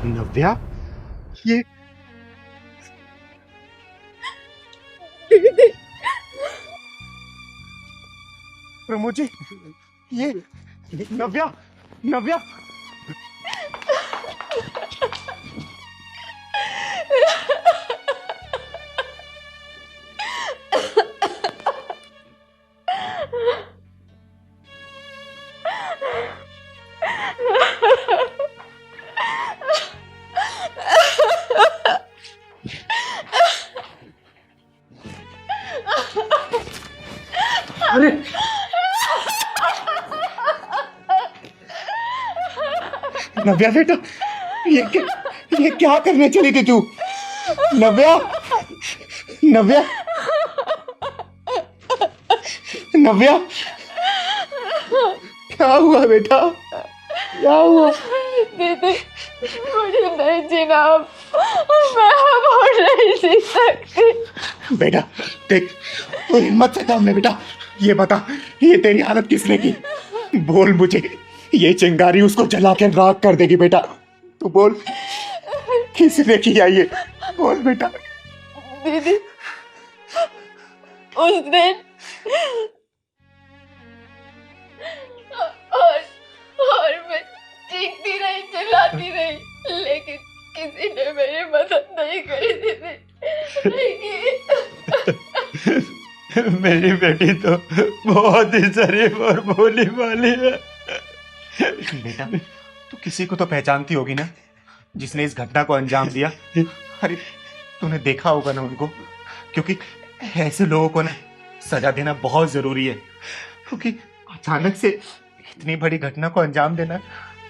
नव्या, ये दीदी, प्रमोद जी, ये नव्या, नव्या। अरे नव्या बेटा, ये क्या करने चली थी तू? नव्या, नव्या, नव्या, क्या हुआ बेटा? क्या हुआ? दीदी, मुझे नहीं जीना अब। मैं अब और नहीं जी सकती। बेटा देख, तू हिम्मत से काम ले बेटा। ये बता, ये तेरी हालत किसने की? बोल मुझे। ये चिंगारी उसको जला के राख कर देगी बेटा। तू बोल, किसने किया ये? बोल बेटा। दीदी, उस दिन और मैं चीखती रही, चिल्लाती रही, लेकिन किसी ने मेरी मदद नहीं करी दीदी। मेरी बेटी तो बहुत ही शरीफ और भोली भाली है। बेटा, तू किसी को तो पहचानती होगी ना, जिसने इस घटना को अंजाम दिया? अरे तूने देखा होगा ना उनको, क्योंकि ऐसे लोगों को ना सजा देना बहुत जरूरी है। क्योंकि अचानक से इतनी बड़ी घटना को अंजाम देना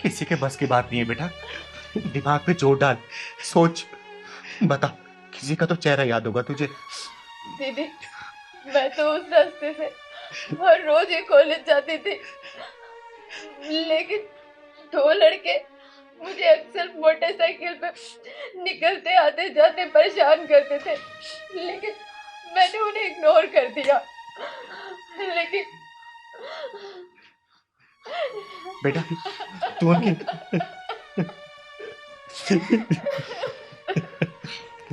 किसी के बस की बात नहीं है बेटा। दिमाग पे जोर डाल, सोच, बता, किसी का तो चेहरा याद होगा तुझे। दीदी, मैं तो उस रास्ते से हर रोज ही कॉलेज जाती थी, लेकिन दो लड़के मुझे अक्सर मोटरसाइकिल पे निकलते आते जाते परेशान करते थे, लेकिन मैंने उन्हें इग्नोर कर दिया। लेकिन बेटा तू उनकी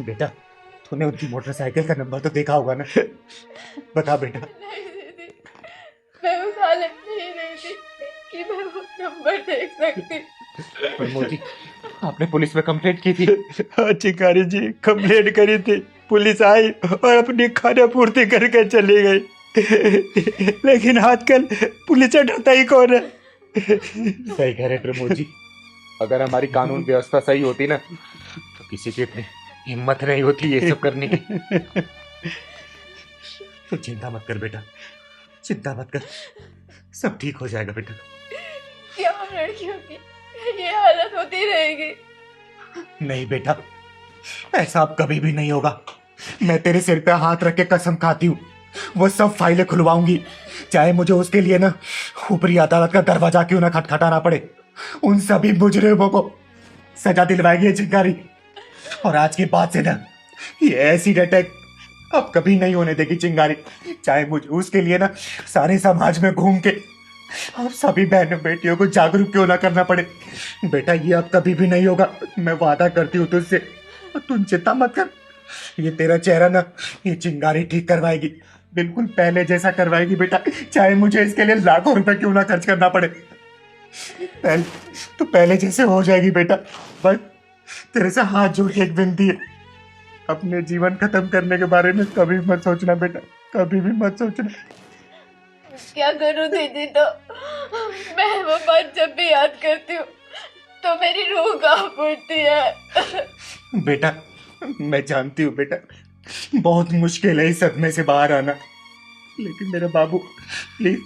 बेटा, तूने उनकी मोटरसाइकिल का नंबर तो देखा होगा ना? बता बेटा। नहीं दीदी, मैं उस हालत में ही नहीं थी कि मैं वो नंबर देख सकती। प्रमोद जी, आपने पुलिस में कंप्लेंट की थी? हाँ चिंगारी जी, कंप्लेंट करी थी। पुलिस आई और अपनी खाना पूर्ति करके चली गई। लेकिन आजकल पुलिस से डरता ही कौन है। सही कह रहे प्रमोद जी। अगर हमारी कानून व्यवस्था सही होती ना, तो किसी की इतनी हिम्मत नहीं होती ये सब करने की। तो चिंता मत कर बेटा, चिंता मत कर, सब ठीक हो जाएगा बेटा। क्या लड़कियों की ये हालत होती रहेगी? नहीं बेटा, ऐसा अब कभी भी नहीं होगा। मैं तेरे सिर पे हाथ रख के कसम खाती हूँ, वो सब फाइलें खुलवाऊंगी, चाहे मुझे उसके लिए ना ऊपरी अदालत का दरवाजा क्यों ना खटखटाना पड़े। उन सभी मुजरिमों को सजा दिलवाएगी ये चिंगारी। और आज के बाद से ना ये एसिड अटैक अब कभी नहीं होने देगी चिंगारी, चाहे मुझे उसके लिए ना सारे समाज में घूम के अब सभी बहनों बेटियों को जागरूक क्यों ना करना पड़े। बेटा ये अब कभी भी नहीं होगा, मैं वादा करती हूँ तुझसे। तुम चिंता मत कर, ये तेरा चेहरा ना ये चिंगारी ठीक करवाएगी, बिल्कुल पहले जैसा करवाएगी बेटा, चाहे मुझे इसके लिए लाखों रुपए क्यों ना खर्च करना पड़े। तो पहले जैसे हो जाएगी बेटा। बस तेरे से हाथ जोड़ के एक विनती है, अपने जीवन खत्म करने के बारे में कभी मत सोचना बेटा, कभी भी मत सोचना। क्या करूं दीदी? तो मैं वो बात जब भी याद करती हूँ तो मेरी रूह कांप उठती है। बेटा मैं जानती हूँ बेटा, बहुत मुश्किल है इस सदमे से बाहर आना, लेकिन मेरे बाबू प्लीज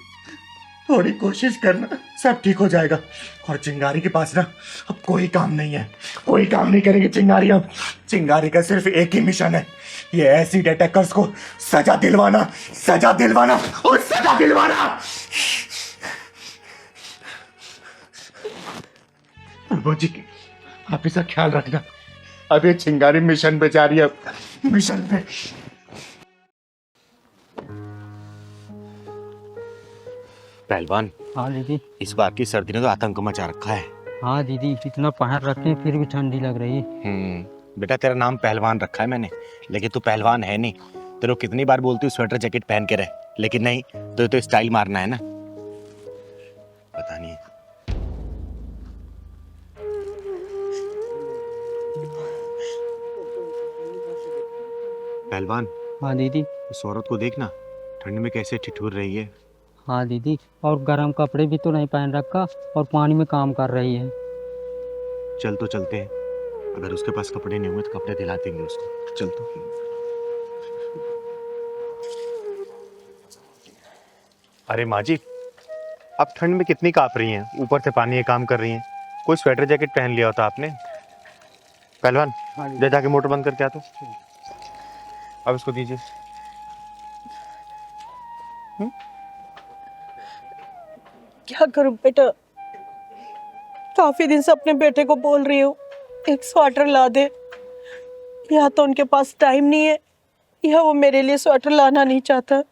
थोड़ी कोशिश करना, सब ठीक हो जाएगा। और चिंगारी के पास ना अब कोई काम नहीं है, कोई काम नहीं करेगी चिंगारी। अब चिंगारी का सिर्फ एक ही मिशन है, ये एसिड अटैकर्स को सजा दिलवाना, सजा दिलवाना और सजा दिलवाना। प्रभु जी आप इसका ख्याल रखना, अब ये चिंगारी मिशन पे जा रही है, मिशन पे। पहलवान, हाँ दीदी। इस बार की सर्दी ने तो आतंक मचा रखा है। हाँ दीदी, इतना पहन रखे फिर भी ठंडी लग रही है। बेटा तेरा नाम पहलवान रखा है मैंने, लेकिन तू पहलवान है नहीं। तेरे को कितनी बार बोलती हूँ स्वेटर जैकेट पहन के रहे, लेकिन नहीं, तो स्टाइल मारना है ना। पता नहीं। पहलवान, हाँ दीदी। इस औरत को देखना, ठंड में कैसे ठिठुर रही है। हाँ दीदी, और गर्म कपड़े भी तो नहीं पहन रखा और पानी में काम कर रही है। चल तो चलते हैं, अगर उसके पास कपड़े नहीं हुए तो कपड़े दिला देंगे उसको। चल तो। अरे माँ जी, अब ठंड में कितनी कांप रही हैं, ऊपर से पानी ये काम कर रही हैं। कोई स्वेटर जैकेट पहन लिया होता आपने। पहलवान, जा जाके मोटर बंद करके आ तो। अब इसको दीजिए। क्या करूं बेटा, काफी दिन से अपने बेटे को बोल रही हूँ एक स्वेटर ला दे। या तो उनके पास टाइम नहीं है या वो मेरे लिए स्वेटर लाना नहीं चाहता।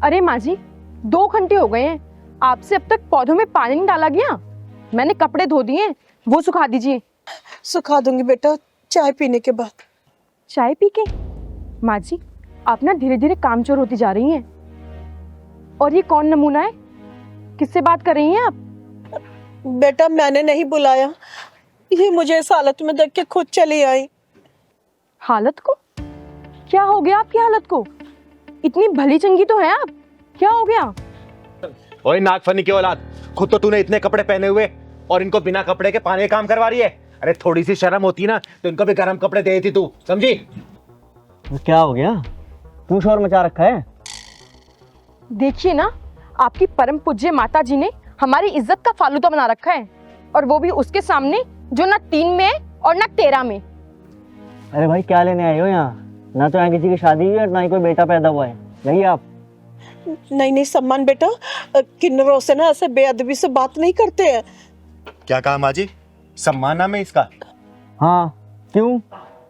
अरे माँ जी, 2 घंटे हो गए हैं, आपसे अब तक पौधों में पानी नहीं डाला गया। मैंने कपड़े धो दिए, वो सुखा दीजिए। सुखा दूंगी बेटा, चाय पीने के बाद। चाय पी के? माँ जी, आप ना धीरे धीरे कामचोर होती जा रही हैं। और ये कौन नमूना है, किससे बात कर रही हैं आप? बेटा मैंने नहीं बुलाया, ये मुझे इस हालत में देख के खुद चली आई। हालत को? क्या हो गया आपकी हालत को? इतनी भली चंगी तो है आप, क्या हो गया? ओए नागफनी की औलाद, खुद तो तूने इतने कपड़े पहने हुए और इनको बिना कपड़े के पानी का काम करवा रही है। अरे थोड़ी सी शर्म होती ना तो इनको भी गर्म कपड़े दे देती तू, समझी? क्या हो गया, क्यों शोर मचा रखा है? देखिए ना, आपकी परम पूज्य माता जी ने हमारी इज्जत का फालूदा बना रखा है, और वो भी उसके सामने जो ना 3 में है और ना 13 में। अरे भाई, क्या लेने आए हो यहाँ? ना तो यहाँ किसी की शादी हुई है, ना ही कोई बेटा पैदा हुआ है। यही आप? नहीं नहीं सम्मान बेटा, किन्नरों से ना ऐसे बेअदबी से बात नहीं करते हैं। क्या कहा माँ जी? सम्मान नाम है इसका? हाँ, क्यों,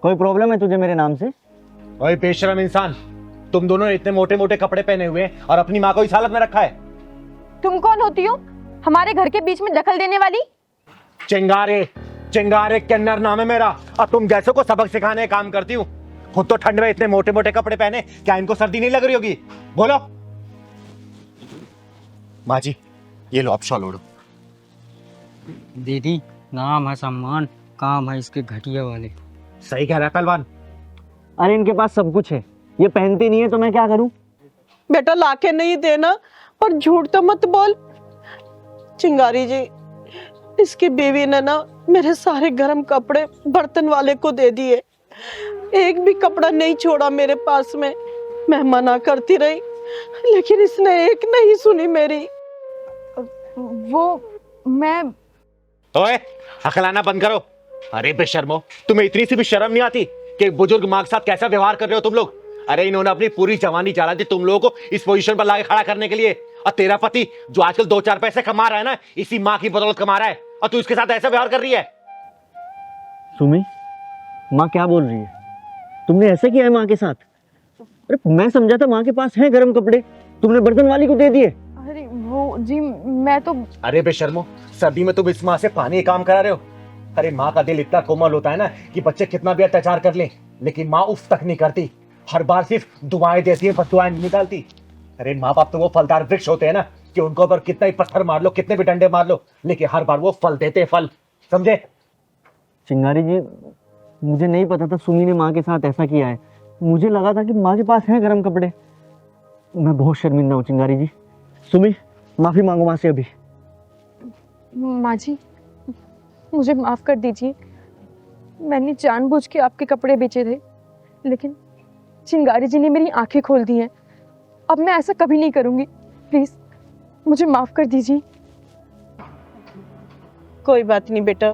कोई प्रॉब्लम है तुझे मेरे नाम से? ओए बेशरम इंसान, तुम दोनों ने इतने मोटे मोटे कपड़े पहने हुए हैं और अपनी माँ को इस हालत में रखा है। तुम कौन होती हो हमारे घर के बीच में दखल देने वाली? चिंगारे, चिंगारे किन्नर नाम है मेरा, और तुम जैसों को सबक सिखाने का काम करती हूँ। खुद तो ठंड में इतने मोटे मोटे कपड़े पहने, क्या इनको सर्दी नहीं लग रही होगी? बोलो। माँ जी, ये लो आप शॉल ओढ़ो। दीदी, नाम है सम्मान, काम है इसके घटिया वाले। सही कह रहा है पहलवान। अरे इनके पास सब कुछ है, ये पहनती नहीं है तो मैं क्या करूं? बेटा लाके नहीं देना, पर झूठ तो मत बोल। चिंगारी जी, इसकी बीवी ने ना मेरे सारे गर्म कपड़े बर्तन वाले को दे दिए, एक भी कपड़ा नहीं छोड़ा मेरे पास में। मैं मना करती रही, लेकिन इसने एक नहीं सुनी मेरी। वो मैं ओए, हकलाना बंद करो। अरे बेशर्मो, तुम्हें इतनी सी भी शर्म नहीं आती कि एक बुजुर्ग माँ के साथ कैसा व्यवहार कर रहे हो तुम लोग? अरे इन्होंने अपनी पूरी जवानी चला दी तुम लोगों को इस पोजीशन पर लाके खड़ा करने के लिए, और तेरा पति जो आजकल 2-4 पैसे कमा रहा है ना, इसी माँ की बदौलत कमा रहा है, और तू इसके साथ ऐसा व्यवहार कर रही है। सुमी, माँ क्या बोल रही है? तुमने ऐसा किया है माँ के साथ? अरे मैं समझा था माँ के पास है गर्म कपड़े, तुमने बर्तन वाली को दे दिए। अरे वो जी, मैं तो अरे बेशर्मो, सर्दी में तुम इस माँ से पानी का काम करा रहे हो। अरे माँ का दिल इतना कोमल होता है ना कि बच्चे कितना भी अत्याचार कर ले, लेकिन माँ उफ तक नहीं करती। हर बार सिर्फ दुआएं देती है, बददुआएं नहीं निकालती। अरे माँ बाप तो वो फलदार वृक्ष होते हैं ना कि उनको ऊपर कितना ही पत्थर मार लो, कितने भी डंडे मार लो, लेकिन हर बार वो फल देते हैं, फल, समझे? चिंगारी जी, मुझे नहीं पता था सुमी ने माँ के साथ ऐसा किया है। मुझे लगा था कि माँ के पास है गर्म कपड़े। मैं बहुत शर्मिंदा हूँ चिंगारी जी। सुमी, माफी मांगो माँ से अभी। माँ जी, मुझे माफ कर दीजिए, मैंने जानबूझ के आपके कपड़े बेचे थे, लेकिन चिंगारी जी ने मेरी आंखें खोल दी हैं। अब मैं ऐसा कभी नहीं करूंगी, प्लीज मुझे माफ कर दीजिए। कोई बात नहीं बेटा,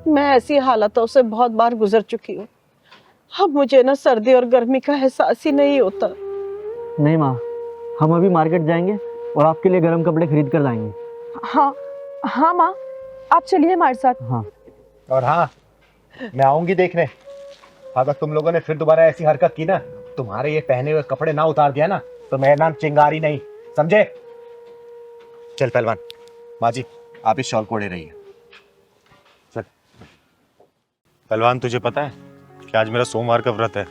मैं ऐसी हालातों से बहुत बार गुजर चुकी हूँ। अब मुझे ना सर्दी और गर्मी का एहसास ही नहीं होता। नहीं माँ, हम अभी मार्केट जाएंगे और आपके लिए गर्म कपड़े खरीद कर लाएंगे। हाँ हाँ माँ, आप चलिए हमारे साथ। हाँ, और हाँ, मैं आऊंगी देखने। अगर तुम लोगों ने फिर दोबारा ऐसी हरकत की ना, तुम्हारे ये पहने हुए कपड़े ना उतार दिया ना, तो मेरा नाम चिंगारी नहीं, समझे? चल पहलवान, माँ जी आप इस शॉल को ओढ़े रहिए। चल पहलवान, तुझे पता है कि आज मेरा सोमवार का व्रत है?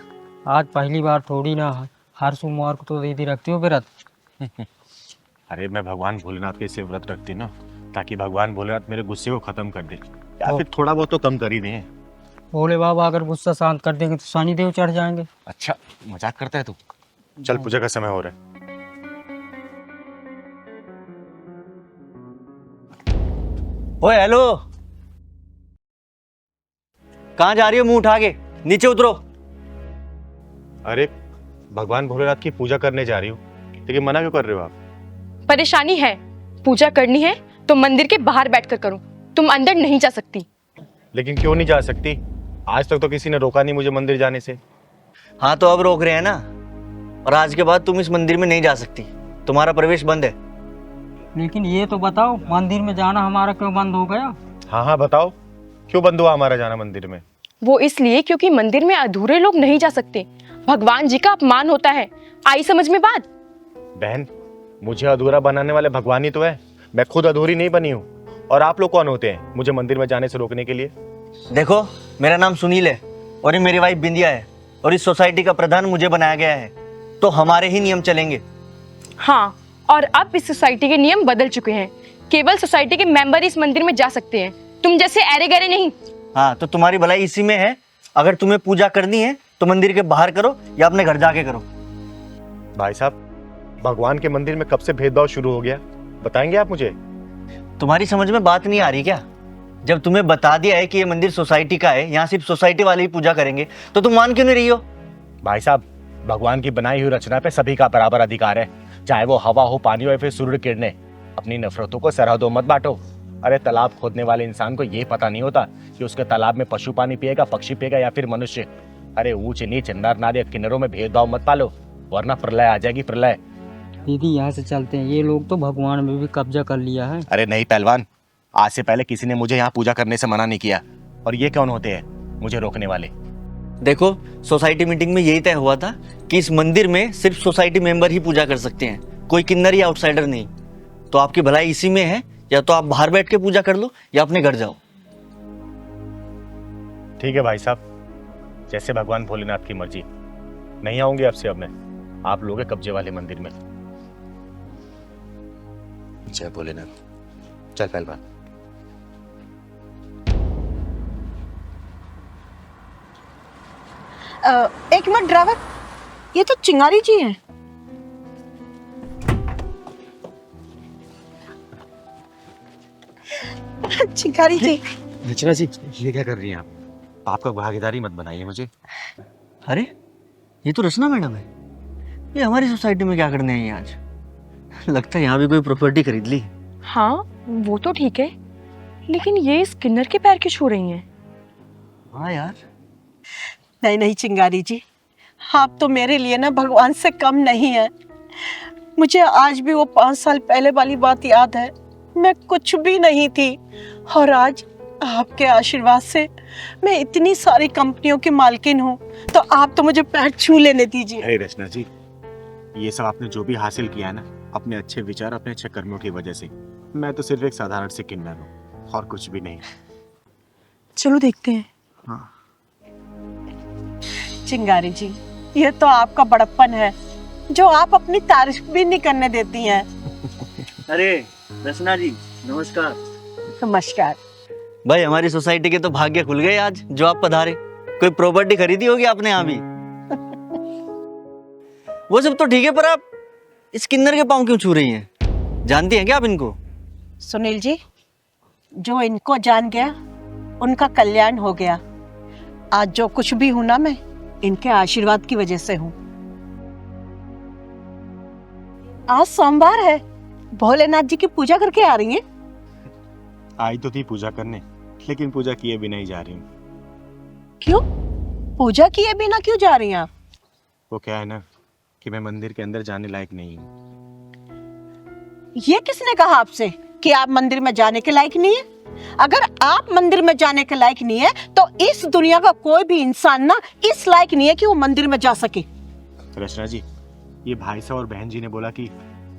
आज पहली बार थोड़ी ना, हर सोमवार को तो दीदी रखती हो व्रत। अरे मैं भगवान भोलेनाथ के इसे व्रत रखती ना, ताकि भगवान भोलेनाथ मेरे गुस्से को खत्म कर दे, या फिर थोड़ा बहुत तो कम कर ही दें। भोले बाबा अगर गुस्सा शांत कर देंगे तो शनि देव चढ़ जाएंगे। अच्छा मजाक करता है तू। चल पूजा का समय हो रहा है। ओए हेलो, कहाँ जा रही हो मुंह उठा के? नीचे उतरो। अरे भगवान भोलेनाथ की पूजा करने जा रही हूँ, लेकिन मना क्यों कर रहे हो आप? परेशानी है, पूजा करनी है तो मंदिर के बाहर बैठकर करो, तुम अंदर नहीं जा सकती। लेकिन क्यों नहीं जा सकती? आज तक तो किसी ने रोका नहीं मुझे मंदिर जाने से। हाँ तो अब रोक रहे हैं ना, और आज के बाद तुम इस मंदिर में नहीं जा सकती, तुम्हारा प्रवेश बंद है। लेकिन ये तो बताओ, मंदिर में जाना हमारा क्यों बंद हो गया? हाँ हाँ बताओ, क्यों बंद हुआ हमारा जाना मंदिर में? वो इसलिए क्योंकि मंदिर में अधूरे लोग नहीं जा सकते, भगवान जी का अपमान होता है। आई समझ में बात? बहन, मुझे अधूरा बनाने वाले भगवान ही तो है, मैं खुद अधूरी नहीं बनी हूँ। और आप लोग कौन होते हैं मुझे मंदिर में जाने से रोकने के लिए? देखो, मेरा नाम सुनील है और ये मेरी वाइफ बिंदिया है, और इस सोसाइटी का प्रधान मुझे बनाया गया है, तो हमारे ही नियम चलेंगे। हाँ, और अब इस सोसाइटी के नियम बदल चुके हैं, केवल सोसाइटी के मेंबर इस मंदिर में जा सकते हैं, तुम जैसे ऐरे गहरे नहीं। हाँ तो तुम्हारी भलाई इसी में है, अगर तुम्हें पूजा करनी है तो मंदिर के बाहर करो या अपने घर जाके करो। भाई साहब, भगवान के मंदिर में कब से भेदभाव शुरू हो गया, बताएंगे आप मुझे? तुम्हारी समझ में बात नहीं आ रही क्या? जब तुम्हें बता दिया है कि ये मंदिर सोसाइटी का है, यहाँ सिर्फ सोसाइटी वाले ही पूजा करेंगे, तो तुम मान क्यों नहीं रही हो? भाई साहब, भगवान की बनाई हुई रचना पे सभी का बराबर अधिकार है, चाहे वो हवा हो, पानी हो या फिर सूर्य किरणें। अपनी नफरतों को सरहदों मत बांटो। अरे तालाब खोदने वाले इंसान को ये पता नहीं होता कि उसके तालाब में पशु पानी पिएगा, पक्षी पिएगा या फिर मनुष्य। अरे ऊंच नीच, नर नारी, किन्नरों में भेदभाव मत पालो, वरना प्रलय आ जाएगी, प्रलय। दीदी यहाँ से चलते हैं, ये लोग तो भगवान में भी कब्जा कर लिया है। अरे नहीं पहलवान, आज से पहले किसी ने मुझे यहाँ पूजा करने से मना नहीं किया, और ये कौन होते हैं मुझे रोकने वाले? देखो, सोसाइटी मीटिंग में यही तय हुआ था कि इस मंदिर में सिर्फ सोसाइटी मेंबर ही पूजा कर सकते हैं, कोई किन्नर या आउटसाइडर नहीं। तो आपकी भलाई इसी में है, या तो आप बाहर बैठ के पूजा कर लो या अपने घर जाओ। ठीक है भाई साहब, जैसे भगवान भोलेनाथ की मर्जी। नहीं आऊंगी आपसे अब मैं आप लोगों के कब्जे वाले मंदिर में। जय भोलेनाथ। चल पहलवान। एक मिनट ड्राइवर, ये तो चिंगारी जी हैं। चिंगारी जी। रचना जी, ये क्या कर रही हैं आप? आपका भागीदारी मत बनाइए मुझे। अरे ये तो रचना मैडम है, ये हमारी सोसाइटी में क्या करने आई आज? लगता है यहाँ भी कोई प्रॉपर्टी खरीद ली। हाँ वो तो ठीक है, लेकिन ये इस किन्नर के पैर क्यों छू रही हैं? हाँ यार, नहीं नहीं चिंगारी जी, आप तो मेरे लिए ना भगवान से कम नहीं है। मुझे आज भी वो 5 साल पहले वाली बात याद है, मैं कुछ भी नहीं थी, और आज आपके आशीर्वाद से मैं इतनी सारी कंपनियों की मालकिन हूँ, तो आप तो मुझे पैर छू लेने दीजिए। अरे रचना जी, ये सब आपने जो भी हासिल किया है ना, अपने अच्छे विचार, अपने अच्छे कर्मों की वजह से। मैं तो सिर्फ एक साधारण से किन्नर हूँ और कुछ भी नहीं। चलो देखते हैं। हाँ। चिंगारी जी, ये तो आपका बड़प्पन है, जो आप अपनी तारीफ भी नहीं करने देती हैं। अरे रचना जी नमस्कार। नमस्कार। भाई हमारी सोसाइटी के तो भाग्य खुल गए आज, जो आप पधारे। कोई प्रॉपर्टी खरीदी होगी आपने यहाँ भी? वो सब तो ठीक है, पर आप इस किन्नर के पांव क्यों छू रही हैं? जानती हैं क्या आप इनको? सुनील जी, जो इनको जान गया उनका कल्याण हो गया। आज जो कुछ भी हूं ना, मैं इनके आशीर्वाद की वजह से हूँ। आज सोमवार है, भोलेनाथ जी की पूजा करके आ रही हैं? आई तो थी पूजा करने, लेकिन पूजा किए भी नहीं जा रही हूँ। क्यों? पूजा किए बिना क्यों जा रही हैं आप? वो क्या है ना कि मैं मंदिर के अंदर जाने लायक नहीं हूँ। ये किसने कहा आपसे कि आप मंदिर में जाने के लायक नहीं है? अगर आप मंदिर में जाने के लायक नहीं है, तो इस दुनिया का कोई भी इंसान ना इस लायक नहीं है कि वो मंदिर में जा सके। रचना जी, ये भाई साहब और बहन जी ने बोला कि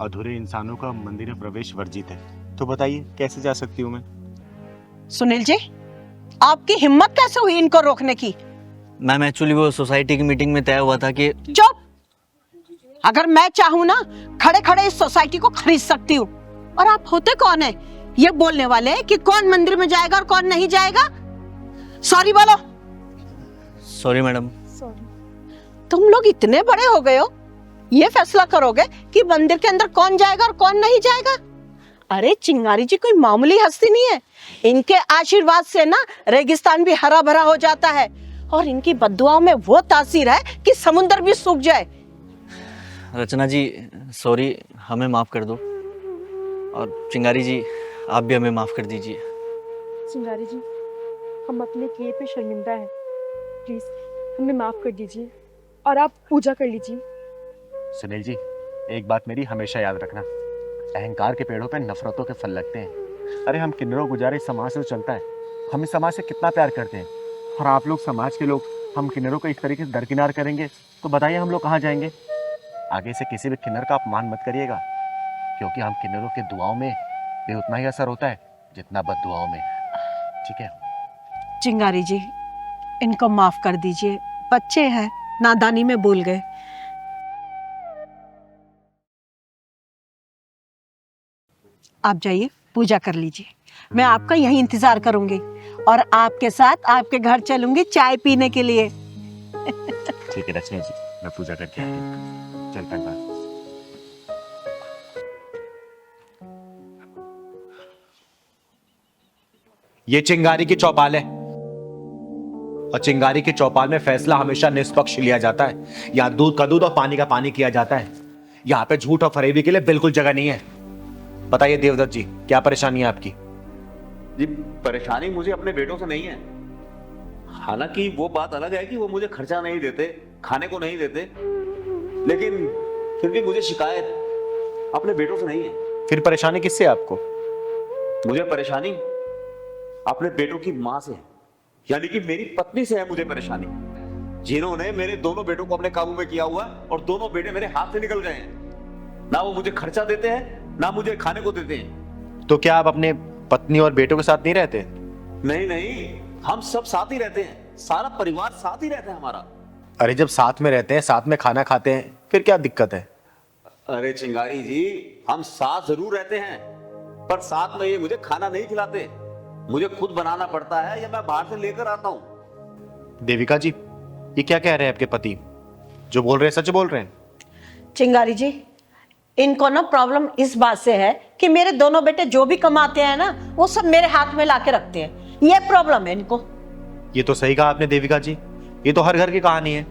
अधूरे इंसानों का मंदिर में प्रवेश वर्जित है, तो बताइए कैसे जा सकती हूँ मैं? सुनील जी, आपकी हिम्मत कैसे हुई इनको रोकने की? मैम एक्चुअली वो सोसाइटी की मीटिंग में तय हुआ था कि चुप! अगर मैं चाहूँ ना, खड़े खड़े इस सोसाइटी को खरीद सकती हूँ। और आप होते कौन है ये बोलने वाले कि कौन मंदिर में जाएगा और कौन नहीं जाएगा? सॉरी बोलो। Sorry madam. तुम लोग इतने बड़े हो गए हो, ये फैसला करोगे कि मंदिर के अंदर कौन जाएगा और कौन नहीं जाएगा? अरे चिंगारी जी कोई मामूली हस्ती नहीं है। इनके आशीर्वाद से ना रेगिस्तान भी हरा भरा हो जाता है, और इनकी बद्दुआओं में वो तासीर है कि समुंदर भी सूख जाए। रचना जी सॉरी, हमें माफ़ कर दो। और चिंगारी जी आप भी हमें माफ़ कर दीजिए। चिंगारी जी, हम अपने किए पे शर्मिंदा हैं, प्लीज हमें माफ कर दीजिए और आप पूजा कर लीजिए। सुनील जी, एक बात मेरी हमेशा याद रखना, अहंकार के पेड़ों पे नफरतों के फल लगते हैं। अरे हम किन्नरों गुजारे समाज से तो चलता है, हम इस समाज से कितना प्यार करते हैं, और आप लोग समाज के लोग हम किन्नरों को इस तरीके से दरकिनार करेंगे तो बताइए हम लोग कहाँ जाएंगे? आगे से किसी भी किन्नर का अपमान मत करिएगा, क्योंकि हम किन्नरों की दुआओं में भी उतना ही असर होता है जितना बद्दुआओं में। ठीक है? चिंगारी जी, इनको माफ कर दीजिए, बच्चे हैं, नादानी में भूल गए। आप जाइए, पूजा कर लीजिए, मैं आपका यहीं इंतजार करूंगी, और आपके साथ आपके घर चलूंगी चाय पीने के लिए। ठीक है रचना जी, मैं पूजा करके चलता हूँ। ये चिंगारी की चौपाल है, और चिंगारी की चौपाल में फैसला हमेशा निष्पक्ष लिया जाता है। यहाँ दूध का दूध और पानी का पानी किया जाता है। यहाँ पे झूठ और फरेबी के लिए बिल्कुल जगह नहीं है। बताइए देवदत्त जी, क्या परेशानी है आपकी? जी परेशानी मुझे अपने बेटों से नहीं है। हालांकि वो बात अलग है कि वो मुझे खर्चा नहीं देते, खाने को नहीं देते, लेकिन फिर भी मुझे शिकायत अपने बेटों से नहीं है। फिर परेशानी किससे है आपको? मुझे परेशानी अपने बेटों की माँ से है, यानी कि मेरी पत्नी से है मुझे परेशानी, जिन्होंने मेरे दोनों बेटों को अपने काबू में किया हुआ है, और दोनों बेटे मेरे हाथ से निकल गए हैं। ना वो मुझे खर्चा देते हैं, ना मुझे खाने को देते हैं। तो क्या आप अपने पत्नी और बेटों के साथ नहीं रहते? नहीं नहीं, हम सब साथ ही रहते हैं, सारा परिवार साथ ही रहता है हमारा। अरे जब साथ में रहते हैं, साथ में खाना खाते हैं, फिर क्या दिक्कत है? अरे चिंगारी जी, हम साथ जरूर रहते हैं, पर साथ में ये मुझे खाना नहीं खिलाते, मुझे खुद बनाना पड़ता है या मैं बाहर से लेकर आता हूँ। देविका जी, ये क्या कह रहे हैं आपके पति? जो बोल रहे हैं सच बोल रहे हैं? चिंगारी जी, इनको ना प्रॉब्लम इस बात से है कि मेरे दोनों बेटे जो भी कमाते हैं ना, वो सब मेरे हाथ में लाके रखते हैं, ये प्रॉब्लम है इनको। ये तो सही कहा आपने देविका जी, ये तो हर घर की कहानी है।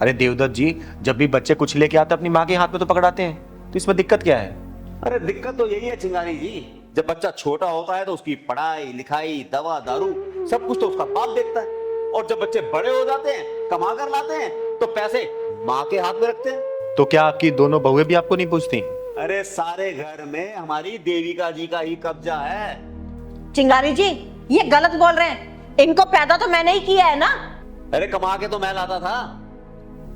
अरे देवदत्त जी, जब भी बच्चे कुछ लेके आते अपनी माँ के हाथ में तो पकड़ाते हैं, तो इसमें दिक्कत क्या है? अरे दिक्कत तो यही है चिंगारी जी, जब बच्चा छोटा होता है तो उसकी पढ़ाई लिखाई दवा दारू सब कुछ तो उसका बाप देखता है, और जब बच्चे बड़े हो जाते हैं, कमा कर लाते हैं, तो पैसे माँ के हाथ में रखते हैं। तो क्या आपकी दोनों बहुएं भी आपको नहीं पूछती? अरे सारे घर में हमारी देविका जी का ही कब्जा है। चिंगारी जी, ये गलत बोल रहे हैं, इनको पैदा तो मैंने ही किया है ना। अरे कमा के तो मैं लाता था,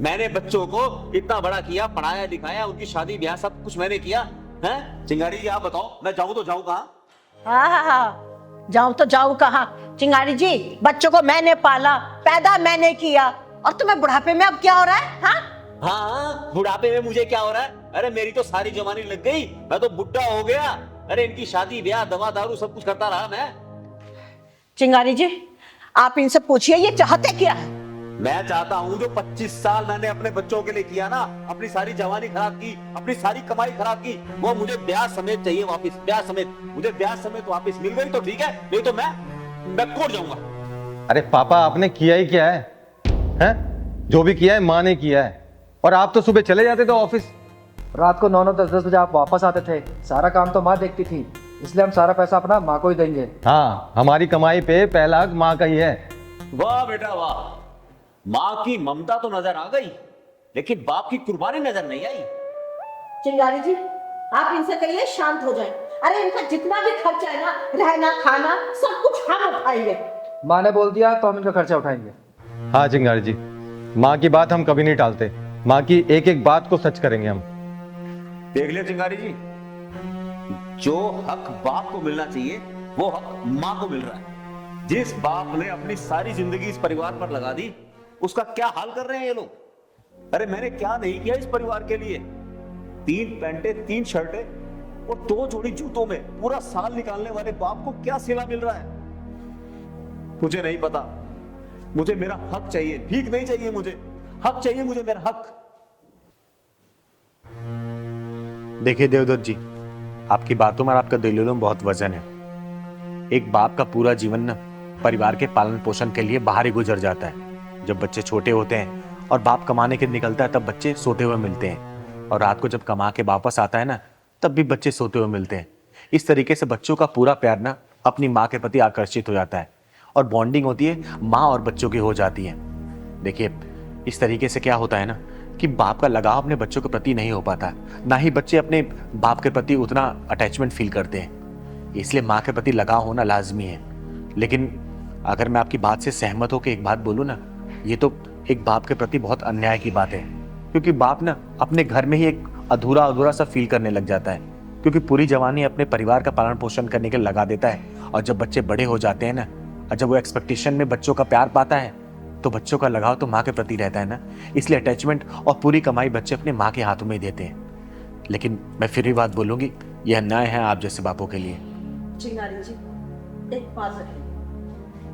मैंने बच्चों को इतना बड़ा किया, पढ़ाया लिखाया, उनकी शादी ब्याह सब कुछ मैंने किया है। चिंगारी जी आप बताओ, मैं जाऊं तो जाऊं कहाँ? हाँ, जाऊं तो जाऊं कहाँ? चिंगारी जी, बच्चों को मैंने पाला, पैदा मैंने किया, और तुम्हें बुढ़ापे में अब क्या हो रहा है? हाँ, बुढ़ापे में मुझे क्या हो रहा है? अरे मेरी तो सारी जवानी लग गई, मैं तो बुढ़ा हो गया। अरे इनकी शादी ब्याह दवा दारू सब कुछ करता रहा मैं। चिंगारी जी, आप इनसे पूछिए ये चाहते क्या है। मैं चाहता हूँ जो 25 साल मैंने अपने बच्चों के लिए किया ना, अपनी सारी जवानी खराब की, अपनी सारी कमाई खराब की, वो मुझे ब्याह समेत चाहिए वापस, ब्याह समेत। मुझे ब्याह समेत वापस मिल गई तो ठीक है, नहीं तो मैं कोर्ट जाऊंगा। अरे पापा, आपने किया ही क्या है? हैं? जो भी किया है माँ ने किया है, और आप तो सुबह चले जाते थे ऑफिस। रात को 9-9 10-10 बजे आप वापस आते थे, सारा काम तो माँ देखती थी, इसलिए हम सारा पैसा अपना माँ को ही देंगे। हाँ, हमारी कमाई पे पहला हक माँ का ही है। वाह बेटा वाह, माँ की ममता तो नजर आ गई, लेकिन बाप की कुर्बानी नजर नहीं आई। चिंगारी जी, आप इनसे कहिए शांत हो जाएं। अरे इनका जितना भी खर्चा है ना, रहना खाना सब कुछ हम उठाएंगे। माँ ने बोल दिया तो हम इनका खर्चा उठाएंगे। हाँ चिंगारी जी, माँ की बात हम कभी नहीं टालते, माँ की एक एक बात को सच करेंगे हम। देख लिया चिंगारी जी, जो हक बाप को मिलना चाहिए वो हक माँ को मिल रहा है। जिस बाप ने अपनी सारी जिंदगी इस परिवार पर लगा दी, उसका क्या हाल कर रहे हैं ये लोग। अरे मैंने क्या नहीं किया इस परिवार के लिए। 3 पैंटें, 3 शर्टें और 2 जोड़ी जूतों में पूरा साल निकालने वाले बाप को क्या सिला मिल रहा है। मुझे नहीं पता, मुझे मेरा हक चाहिए, भीख नहीं चाहिए, मुझे हक चाहिए, मुझे मेरा हक। देखिए देवदत्त जी, आपकी बातों में और आपका दलीलों में बहुत वजन है। एक बाप का पूरा जीवन ना परिवार के पालन पोषण के लिए बाहर ही गुजर जाता है। जब बच्चे छोटे होते हैं और बाप कमाने के निकलता है, तब बच्चे सोते हुए मिलते हैं, और रात को जब कमा के वापस आता है ना, तब भी बच्चे सोते हुए मिलते हैं। इस तरीके से बच्चों का पूरा प्यार ना अपनी माँ के प्रति आकर्षित हो जाता है, और बॉन्डिंग होती है माँ और बच्चों की हो जाती है। देखिए, इस तरीके से क्या होता है ना कि बाप का लगाव अपने बच्चों के प्रति नहीं हो पाता, ना ही बच्चे अपने बाप के प्रति उतना अटैचमेंट फील करते हैं। इसलिए माँ के प्रति लगाव होना लाजमी है। लेकिन अगर मैं आपकी बात से सहमत हो कि एक बात बोलूँ ना, ये तो एक बाप के प्रति बहुत अन्याय की बात है, क्योंकि बाप ना अपने घर में ही एक अधूरा अधूरा सा फील करने लग जाता है, क्योंकि पूरी जवानी अपने परिवार का पालन पोषण करने के लिए लगा देता है। और जब बच्चे बड़े हो जाते हैं ना, और जब वो एक्सपेक्टेशन में बच्चों का प्यार पाता है, तो बच्चों का लगाव तो माँ के प्रति रहता है ना। इसलिए अटैचमेंट और पूरी कमाई बच्चे अपने माँ के हाथों में ही देते हैं। लेकिन मैं फिर भी बात बोलूंगी, यह अन्याय है आप जैसे बापों के लिए। चिंगारी जी, एक बात है,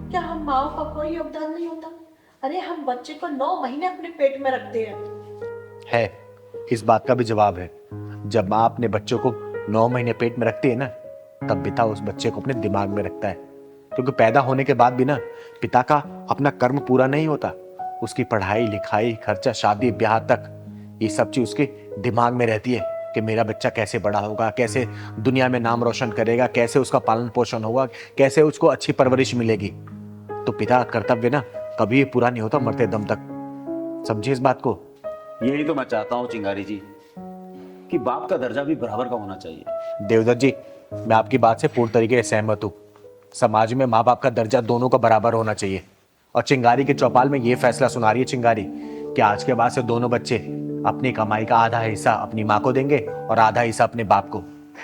क्या हम माँ का कोई योगदान नहीं होता? अरे हम बच्चे को 9 महीने अपने पेट में रखते हैं। है, इस बात का भी जवाब है। जब माँ अपने बच्चों को 9 महीने पेट में रखती है ना, तब पिता उस बच्चे को अपने दिमाग में रखता है, क्योंकि पैदा होने के बाद भी ना पिता का अपना कर्म पूरा नहीं होता। उसकी पढ़ाई लिखाई, खर्चा, शादी, ब्याह तक, ये सब चीज उसके दिमाग में रहती है कि मेरा बच्चा कैसे बड़ा होगा, कैसे दुनिया में नाम रोशन करेगा, कैसे उसका पालन पोषण होगा, कैसे उसको अच्छी परवरिश मिलेगी। तो पिता का कर्तव्य ना कभी पूरा नहीं होता मरते दम तक। समझिए इस बात को। यही तो मैं चाहता हूँ चिंगारी जी, कि बाप का दर्जा भी बराबर का होना चाहिए। देवदत्त जी, मैं आपकी बात से पूर्ण तरीके से सहमत हूँ। समाज में माँ बाप का दर्जा दोनों का बराबर होना चाहिए। और चिंगारी के चौपाल में ये फैसला सुना रही है चिंगारी कि आज के बाद से दोनों बच्चे अपनी कमाई का आधा हिस्सा अपनी माँ को देंगे और आधा हिस्सा अपने बाप को,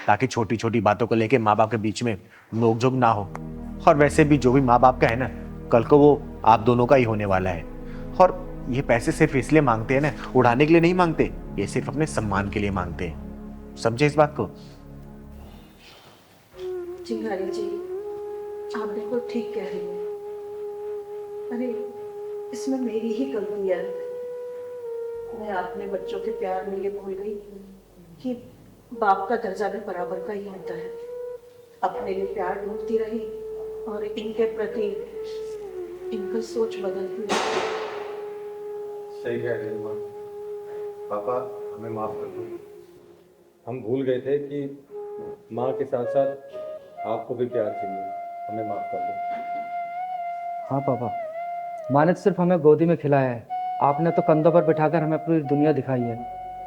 ताकि छोटी छोटी बातों को लेके माँ बाप के बीच में नोकझोंक ना हो। और वैसे भी जो भी माँ बाप का है ना, कल को वो आप दोनों का ही होने वाला है। और ये पैसे सिर्फ इसलिए मांगते हैं ना, उड़ाने के लिए नहीं मांगते, ये सिर्फ अपने सम्मान के लिए मांगते हैं। समझे इस बात को। चिंगारी जी, आप बिल्कुल ठीक कह रही हैं। अरे इसमें मेरी ही गलती है, मैं अपने बच्चों के प्यार में ये भूल गई कि बाप का दर्जा भी बराबर का ही होता है। अपने लिए प्यार ढूंढती रही और इनके प्रति इनका सोच बदलती रही। सही कह रही माँ। पापा, हमें माफ कर दो। हम भूल गए थे कि माँ के साथ साथ आपको भी प्यार चाहिए। हमें माफ कर दो। हाँ पापा, माँ ने सिर्फ हमें गोदी में खिलाया है, आपने तो कंधों पर बिठाकर हमें पूरी दुनिया दिखाई है।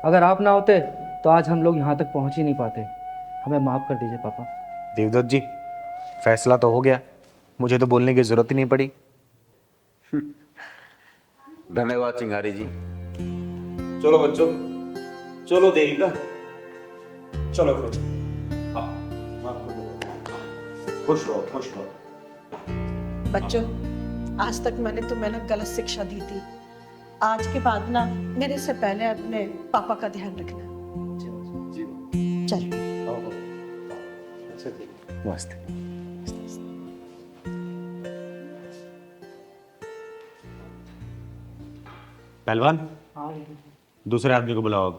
अगर आप ना होते तो आज हम लोग यहाँ तक पहुँच ही नहीं पाते। हमें माफ़ कर दीजिए पापा। देवदत्त जी, फैसला तो हो गया, मुझे तो बोलने की जरूरत ही नहीं पड़ी। धन्यवाद चिंगारी जी। चलो बच्चों, चलो देविका, चलो फिर। खुश रहो, खुश रहो। बच्चों, आज तक मैंने तुम्हें ना गलत शिक्षा दी थी। आज के बाद ना मेरे से पहले अपने पापा का ध्यान रखना। चलो। मस्त। पहलवान, दूसरे आदमी को बुलाओ।